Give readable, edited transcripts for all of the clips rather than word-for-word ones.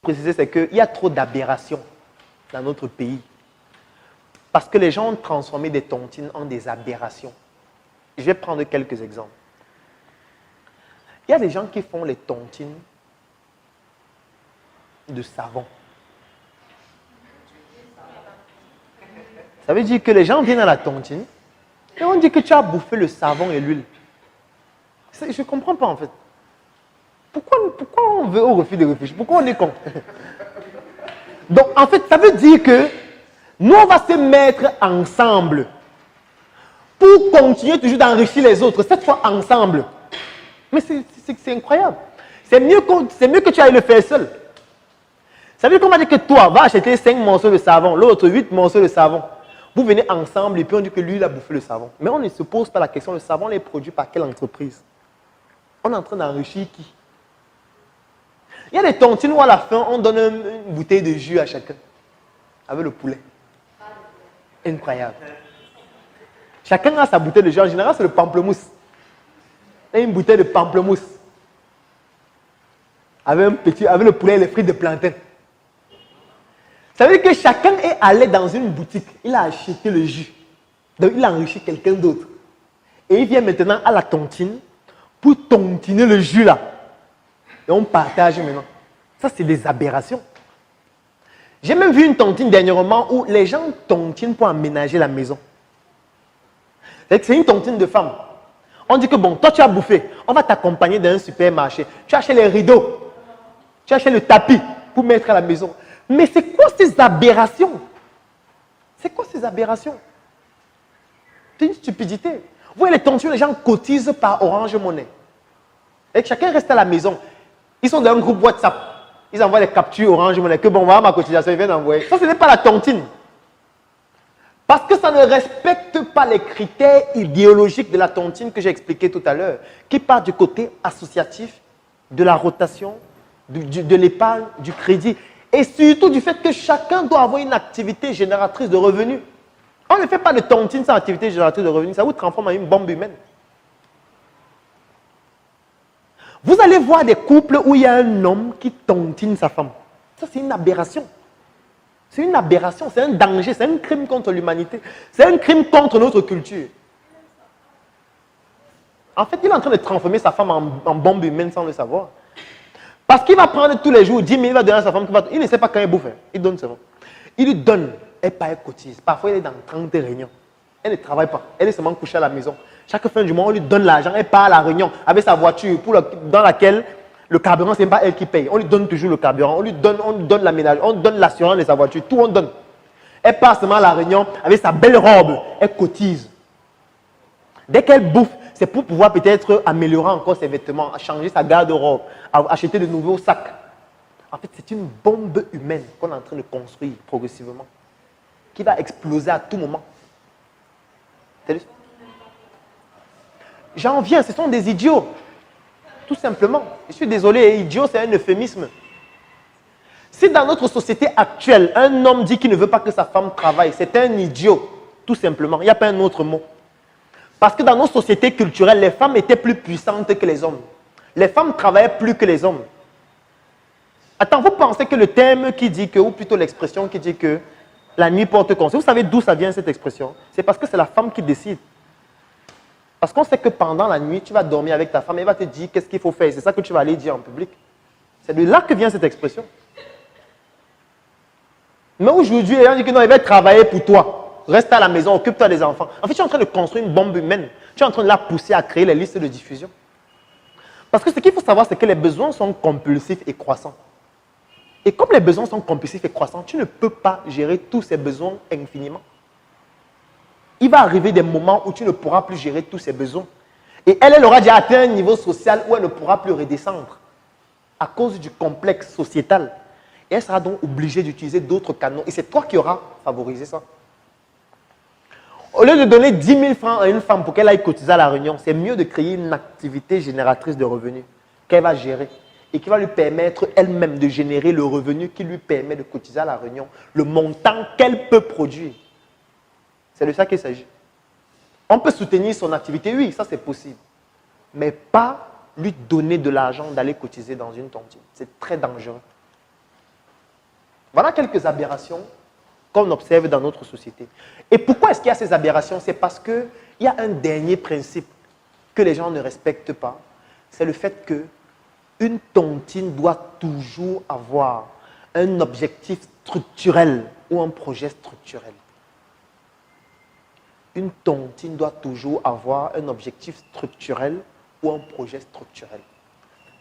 préciser, c'est qu'il y a trop d'aberrations dans notre pays. Parce que les gens ont transformé des tontines en des aberrations. Je vais prendre quelques exemples. Il y a des gens qui font les tontines de savon. Ça veut dire que les gens viennent à la tontine et on dit que tu as bouffé le savon et l'huile. Je ne comprends pas en fait. Pourquoi on veut au refus de réfléchir? Pourquoi on est con? Donc en fait, ça veut dire que nous, on va se mettre ensemble pour continuer toujours d'enrichir les autres, cette fois ensemble. Mais c'est incroyable. C'est mieux que tu ailles le faire seul. Ça veut dire qu'on va dire que toi, va acheter 5 morceaux de savon, l'autre 8 morceaux de savon. Vous venez ensemble et puis on dit que lui, il a bouffé le savon. Mais on ne se pose pas la question, le savon est produit par quelle entreprise? On est en train d'enrichir qui? Il y a des tontines où à la fin, on donne une bouteille de jus à chacun. Avec le poulet. Incroyable. Chacun a sa bouteille de jus. En général, c'est le pamplemousse. Il y a une bouteille de pamplemousse. Avec le poulet et les frites de plantain. Ça veut dire que chacun est allé dans une boutique. Il a acheté le jus. Donc, il a enrichi quelqu'un d'autre. Et il vient maintenant à la tontine pour tontiner le jus là. Et on partage maintenant. Ça, c'est des aberrations. J'ai même vu une tontine dernièrement où les gens tontinent pour aménager la maison. C'est une tontine de femme. On dit que bon, toi tu as bouffé. On va t'accompagner dans un supermarché. Tu achètes les rideaux. Tu achètes le tapis pour mettre à la maison. Mais c'est quoi ces aberrations? C'est quoi ces aberrations? C'est une stupidité. Vous voyez les tontines, les gens cotisent par Orange Money. Et chacun reste à la maison. Ils sont dans un groupe WhatsApp. Ils envoient les captures Orange Money. Que bon, voilà ma cotisation, ils viennent envoyer. Ça, ce n'est pas la tontine. Parce que ça ne respecte pas les critères idéologiques de la tontine que j'ai expliqué tout à l'heure, qui part du côté associatif, de la rotation, de l'épargne, du crédit, et surtout du fait que chacun doit avoir une activité génératrice de revenus. On ne fait pas de tontine sans activité génératrice de revenus, ça vous transforme en une bombe humaine. Vous allez voir des couples où il y a un homme qui tontine sa femme. Ça, c'est une aberration. C'est une aberration, c'est un danger, c'est un crime contre l'humanité. C'est un crime contre notre culture. En fait, il est en train de transformer sa femme en bombe humaine sans le savoir. Parce qu'il va prendre tous les jours 10 000, il va donner à sa femme. Il ne sait pas quand il bouffe. Il donne seulement. Il lui donne, elle part, elle cotise. Parfois, elle est dans 30 réunions. Elle ne travaille pas. Elle est seulement couchée à la maison. Chaque fin du mois, on lui donne l'argent. Elle part à la réunion avec sa voiture dans laquelle le carburant, ce n'est pas elle qui paye. On lui donne toujours le carburant. On lui donne l'aménagement. On donne l'assurance de sa voiture. Tout, on donne. Elle part seulement à la réunion avec sa belle robe. Elle cotise. Dès qu'elle bouffe, c'est pour pouvoir peut-être améliorer encore ses vêtements, changer sa garde-robe, acheter de nouveaux sacs. En fait, c'est une bombe humaine qu'on est en train de construire progressivement, qui va exploser à tout moment. J'en viens, ce sont des idiots. Tout simplement. Je suis désolé, idiot, c'est un euphémisme. Si dans notre société actuelle, un homme dit qu'il ne veut pas que sa femme travaille, c'est un idiot. Tout simplement. Il n'y a pas un autre mot. Parce que dans nos sociétés culturelles, les femmes étaient plus puissantes que les hommes. Les femmes travaillaient plus que les hommes. Attends, vous pensez que le terme qui dit que, ou plutôt l'expression qui dit que la nuit porte conseil, vous savez d'où ça vient cette expression? C'est parce que c'est la femme qui décide. Parce qu'on sait que pendant la nuit, tu vas dormir avec ta femme, elle va te dire qu'est-ce qu'il faut faire. C'est ça que tu vas aller dire en public. C'est de là que vient cette expression. Mais aujourd'hui, les gens disent que non, il va travailler pour toi. Reste à la maison, occupe-toi des enfants. En fait, tu es en train de construire une bombe humaine. Tu es en train de la pousser à créer les listes de diffusion. Parce que ce qu'il faut savoir, c'est que les besoins sont compulsifs et croissants. Et comme les besoins sont compulsifs et croissants, tu ne peux pas gérer tous ces besoins infiniment. Il va arriver des moments où tu ne pourras plus gérer tous ces besoins. Et elle aura déjà atteint un niveau social où elle ne pourra plus redescendre à cause du complexe sociétal. Et elle sera donc obligée d'utiliser d'autres canaux. Et c'est toi qui auras favorisé ça. Au lieu de donner 10 000 francs à une femme pour qu'elle aille cotiser à la réunion, c'est mieux de créer une activité génératrice de revenus qu'elle va gérer et qui va lui permettre elle-même de générer le revenu qui lui permet de cotiser à la réunion, le montant qu'elle peut produire. C'est de ça qu'il s'agit. On peut soutenir son activité, oui, ça c'est possible. Mais pas lui donner de l'argent d'aller cotiser dans une tontine. C'est très dangereux. Voilà quelques aberrations qu'on observe dans notre société. Et pourquoi est-ce qu'il y a ces aberrations? C'est parce qu'il y a un dernier principe que les gens ne respectent pas. C'est le fait qu'une tontine doit toujours avoir un objectif structurel ou un projet structurel. Une tontine doit toujours avoir un objectif structurel ou un projet structurel.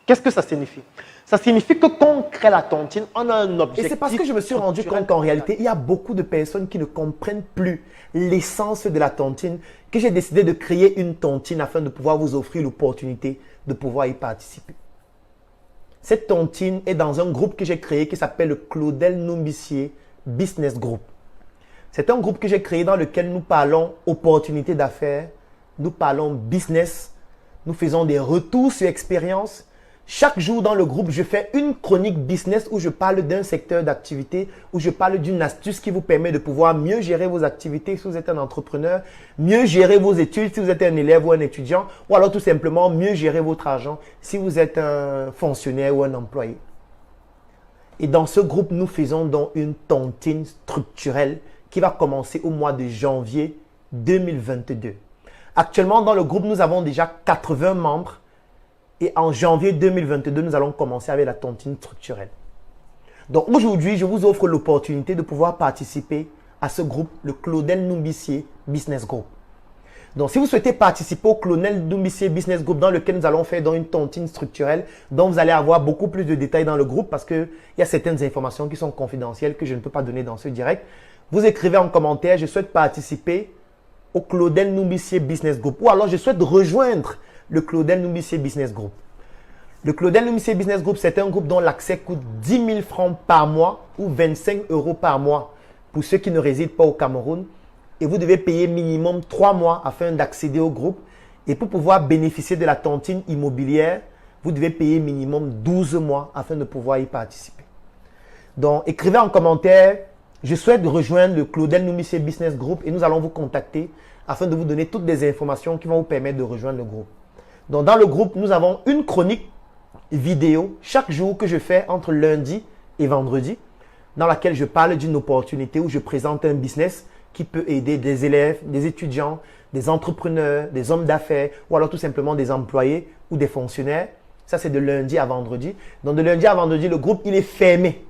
Qu'est-ce que ça signifie? Ça signifie que quand on crée la tontine, on a un objectif. Et c'est parce que je me suis rendu compte qu'en réalité, il y a beaucoup de personnes qui ne comprennent plus l'essence de la tontine, que j'ai décidé de créer une tontine afin de pouvoir vous offrir l'opportunité de pouvoir y participer. Cette tontine est dans un groupe que j'ai créé qui s'appelle le Claudel Numbissier Business Group. C'est un groupe que j'ai créé dans lequel nous parlons opportunités d'affaires, nous parlons business, nous faisons des retours sur expérience. Chaque jour dans le groupe, je fais une chronique business où je parle d'un secteur d'activité, où je parle d'une astuce qui vous permet de pouvoir mieux gérer vos activités si vous êtes un entrepreneur, mieux gérer vos études si vous êtes un élève ou un étudiant, ou alors tout simplement mieux gérer votre argent si vous êtes un fonctionnaire ou un employé. Et dans ce groupe, nous faisons donc une tontine structurelle qui va commencer au mois de janvier 2022. Actuellement, dans le groupe, nous avons déjà 80 membres. Et en janvier 2022, nous allons commencer avec la tontine structurelle. Donc aujourd'hui, je vous offre l'opportunité de pouvoir participer à ce groupe, le Claudel Numbissier Business Group. Donc si vous souhaitez participer au Claudel Numbissier Business Group dans lequel nous allons faire dans une tontine structurelle, dont vous allez avoir beaucoup plus de détails dans le groupe parce qu'il y a certaines informations qui sont confidentielles que je ne peux pas donner dans ce direct, vous écrivez en commentaire « Je souhaite participer au Claudel Numbissier Business Group » ou alors « Je souhaite rejoindre le Claudel Numbissier Business Group ». Le Claudel Numbissier Business Group, c'est un groupe dont l'accès coûte 10 000 francs par mois ou 25 € par mois pour ceux qui ne résident pas au Cameroun. Et vous devez payer minimum 3 mois afin d'accéder au groupe. Et pour pouvoir bénéficier de la tontine immobilière, vous devez payer minimum 12 mois afin de pouvoir y participer. Donc, écrivez en commentaire « Je souhaite rejoindre le Claudel Numbissier Business Group » et nous allons vous contacter afin de vous donner toutes les informations qui vont vous permettre de rejoindre le groupe. Donc, dans le groupe, nous avons une chronique vidéo chaque jour que je fais entre lundi et vendredi dans laquelle je parle d'une opportunité où je présente un business qui peut aider des élèves, des étudiants, des entrepreneurs, des hommes d'affaires ou alors tout simplement des employés ou des fonctionnaires. Ça, c'est de lundi à vendredi. Donc, de lundi à vendredi, le groupe, il est fermé.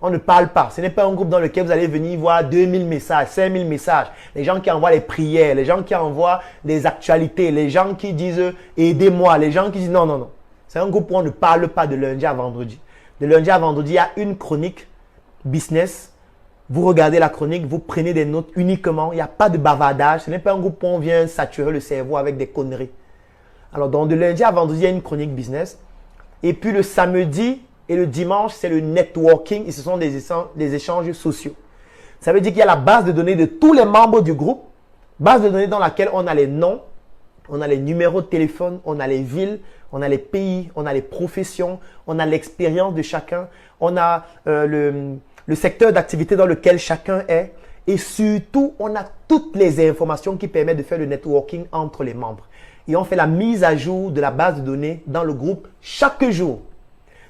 On ne parle pas. Ce n'est pas un groupe dans lequel vous allez venir voir 2000 messages, 5000 messages. Les gens qui envoient les prières, les gens qui envoient les actualités, les gens qui disent « aidez-moi », les gens qui disent « non, non, non ». C'est un groupe où on ne parle pas de lundi à vendredi. De lundi à vendredi, il y a une chronique business. Vous regardez la chronique, vous prenez des notes uniquement. Il n'y a pas de bavardage. Ce n'est pas un groupe où on vient saturer le cerveau avec des conneries. Alors, donc de lundi à vendredi, il y a une chronique business. Et puis le samedi et le dimanche, c'est le networking et ce sont des échanges sociaux. Ça veut dire qu'il y a la base de données de tous les membres du groupe. Base de données dans laquelle on a les noms, on a les numéros de téléphone, on a les villes, on a les pays, on a les professions, on a l'expérience de chacun, on a le secteur d'activité dans lequel chacun est et surtout, on a toutes les informations qui permettent de faire le networking entre les membres. Et on fait la mise à jour de la base de données dans le groupe chaque jour.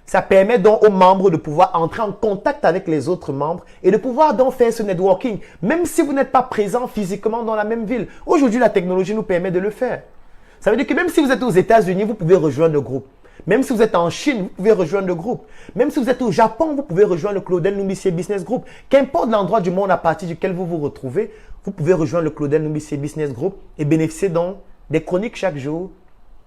Ça permet donc aux membres de pouvoir entrer en contact avec les autres membres et de pouvoir donc faire ce networking, même si vous n'êtes pas présent physiquement dans la même ville. Aujourd'hui, la technologie nous permet de le faire. Ça veut dire que même si vous êtes aux États-Unis, vous pouvez rejoindre le groupe. Même si vous êtes en Chine, vous pouvez rejoindre le groupe. Même si vous êtes au Japon, vous pouvez rejoindre le Claudel Numbissier Business Group. Qu'importe l'endroit du monde à partir duquel vous vous retrouvez, vous pouvez rejoindre le Claudel Numbissier Business Group et bénéficier donc des chroniques chaque jour,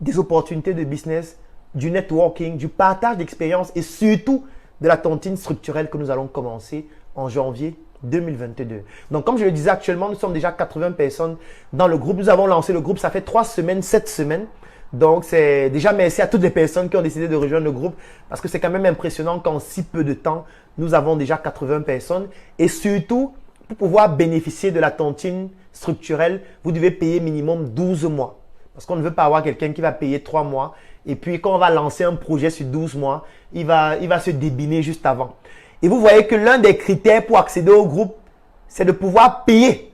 des opportunités de business, du networking, du partage d'expériences et surtout de la tontine structurelle que nous allons commencer en janvier 2022. Donc, comme je le disais, actuellement, nous sommes déjà 80 personnes dans le groupe. Nous avons lancé le groupe, ça fait 3 semaines, 7 semaines. Donc, c'est déjà merci à toutes les personnes qui ont décidé de rejoindre le groupe parce que c'est quand même impressionnant qu'en si peu de temps, nous avons déjà 80 personnes. Et surtout, pour pouvoir bénéficier de la tontine structurelle, vous devez payer minimum 12 mois. Parce qu'on ne veut pas avoir quelqu'un qui va payer 3 mois. Et puis, quand on va lancer un projet sur 12 mois, il va se débiner juste avant. Et vous voyez que l'un des critères pour accéder au groupe, c'est de pouvoir payer.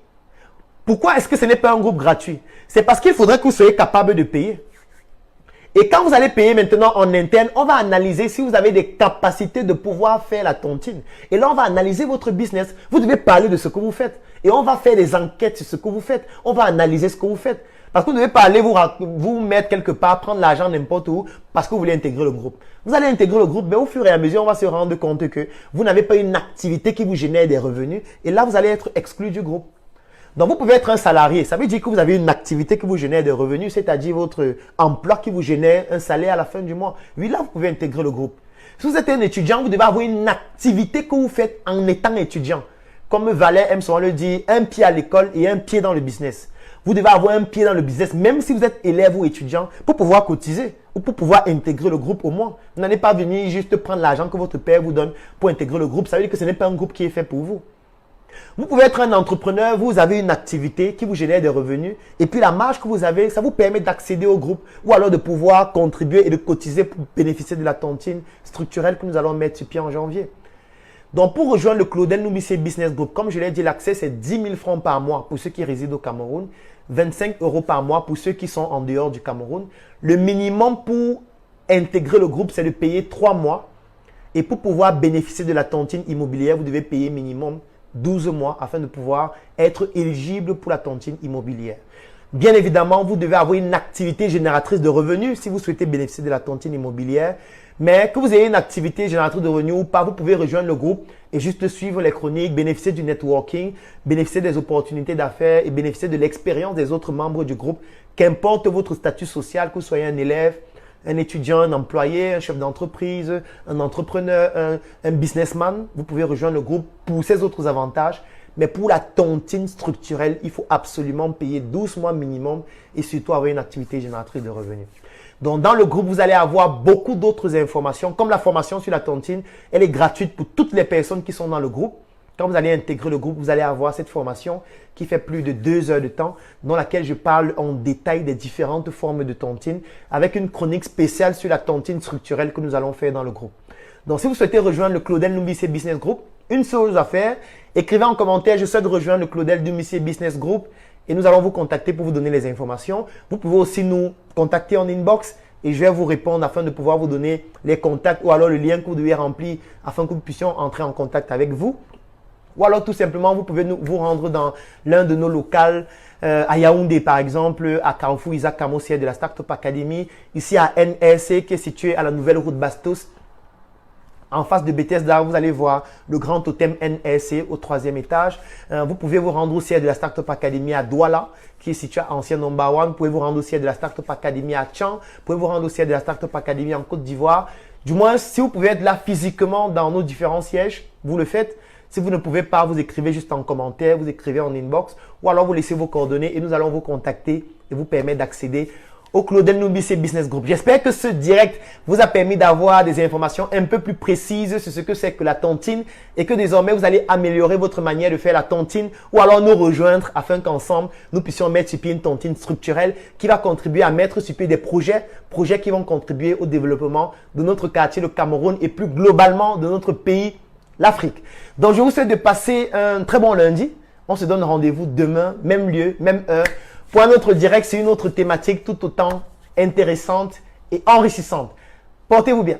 Pourquoi est-ce que ce n'est pas un groupe gratuit? C'est parce qu'il faudrait que vous soyez capable de payer. Et quand vous allez payer maintenant en interne, on va analyser si vous avez des capacités de pouvoir faire la tontine. Et là, on va analyser votre business. Vous devez parler de ce que vous faites. Et on va faire des enquêtes sur ce que vous faites. On va analyser ce que vous faites. Parce que vous ne devez pas aller vous mettre quelque part, prendre l'argent n'importe où, parce que vous voulez intégrer le groupe. Vous allez intégrer le groupe, mais au fur et à mesure, on va se rendre compte que vous n'avez pas une activité qui vous génère des revenus. Et là, vous allez être exclu du groupe. Donc, vous pouvez être un salarié. Ça veut dire que vous avez une activité qui vous génère des revenus, c'est-à-dire votre emploi qui vous génère un salaire à la fin du mois. Oui, là, vous pouvez intégrer le groupe. Si vous êtes un étudiant, vous devez avoir une activité que vous faites en étant étudiant. Comme Valère aime souvent le dire, un pied à l'école et un pied dans le business. Vous devez avoir un pied dans le business, même si vous êtes élève ou étudiant, pour pouvoir cotiser ou pour pouvoir intégrer le groupe au moins. Vous n'allez pas venir juste prendre l'argent que votre père vous donne pour intégrer le groupe. Ça veut dire que ce n'est pas un groupe qui est fait pour vous. Vous pouvez être un entrepreneur, vous avez une activité qui vous génère des revenus et puis la marge que vous avez, ça vous permet d'accéder au groupe ou alors de pouvoir contribuer et de cotiser pour bénéficier de la tontine structurelle que nous allons mettre sur pied en janvier. Donc, pour rejoindre le Claudel Numissé Business Group, comme je l'ai dit, l'accès c'est 10 000 francs par mois pour ceux qui résident au Cameroun, 25 € par mois pour ceux qui sont en dehors du Cameroun. Le minimum pour intégrer le groupe, c'est de payer 3 mois. Et pour pouvoir bénéficier de la tontine immobilière, vous devez payer minimum 12 mois afin de pouvoir être éligible pour la tontine immobilière. Bien évidemment, vous devez avoir une activité génératrice de revenus si vous souhaitez bénéficier de la tontine immobilière. Mais que vous ayez une activité génératrice de revenus ou pas, vous pouvez rejoindre le groupe et juste suivre les chroniques, bénéficier du networking, bénéficier des opportunités d'affaires et bénéficier de l'expérience des autres membres du groupe. Qu'importe votre statut social, que vous soyez un élève, un étudiant, un employé, un chef d'entreprise, un entrepreneur, un businessman, vous pouvez rejoindre le groupe pour ces autres avantages. Mais pour la tontine structurelle, il faut absolument payer 12 mois minimum et surtout avoir une activité génératrice de revenus. Donc, dans le groupe, vous allez avoir beaucoup d'autres informations. Comme la formation sur la tontine, elle est gratuite pour toutes les personnes qui sont dans le groupe. Quand vous allez intégrer le groupe, vous allez avoir cette formation qui fait plus de 2 heures de temps, dans laquelle je parle en détail des différentes formes de tontine, avec une chronique spéciale sur la tontine structurelle que nous allons faire dans le groupe. Donc, si vous souhaitez rejoindre le Claudel Numissé Business Group, une seule chose à faire, écrivez en commentaire « Je souhaite rejoindre le Claudel Numissé Business Group » et nous allons vous contacter pour vous donner les informations. Vous pouvez aussi nous contacter en inbox et je vais vous répondre afin de pouvoir vous donner les contacts ou alors le lien que vous devez remplir afin que nous puissions entrer en contact avec vous. Ou alors tout simplement, vous pouvez vous rendre dans l'un de nos locales à Yaoundé par exemple, à Carrefour Isaac Camo, siège de la Startup Academy, ici à NRC qui est situé à la nouvelle route Bastos. En face de Bethesda, vous allez voir le grand totem NRC au 3e étage. Vous pouvez vous rendre au siège de la Startup Academy à Douala, qui est situé à Ancien Number One. Vous pouvez vous rendre au siège de la Startup Academy à Tchang. Vous pouvez vous rendre au siège de la Startup Academy en Côte d'Ivoire. Du moins, si vous pouvez être là physiquement dans nos différents sièges, vous le faites. Si vous ne pouvez pas, vous écrivez juste en commentaire, vous écrivez en inbox ou alors vous laissez vos coordonnées et nous allons vous contacter et vous permettre d'accéder au Claudel Numissé Business Group. J'espère que ce direct vous a permis d'avoir des informations un peu plus précises sur ce que c'est que la tontine et que désormais vous allez améliorer votre manière de faire la tontine ou alors nous rejoindre afin qu'ensemble nous puissions mettre sur pied une tontine structurelle qui va contribuer à mettre sur pied des projets qui vont contribuer au développement de notre quartier, le Cameroun et plus globalement de notre pays, l'Afrique. Donc je vous souhaite de passer un très bon lundi. On se donne rendez-vous demain, même lieu, même heure. Pour un autre direct, c'est une autre thématique tout autant intéressante et enrichissante. Portez-vous bien.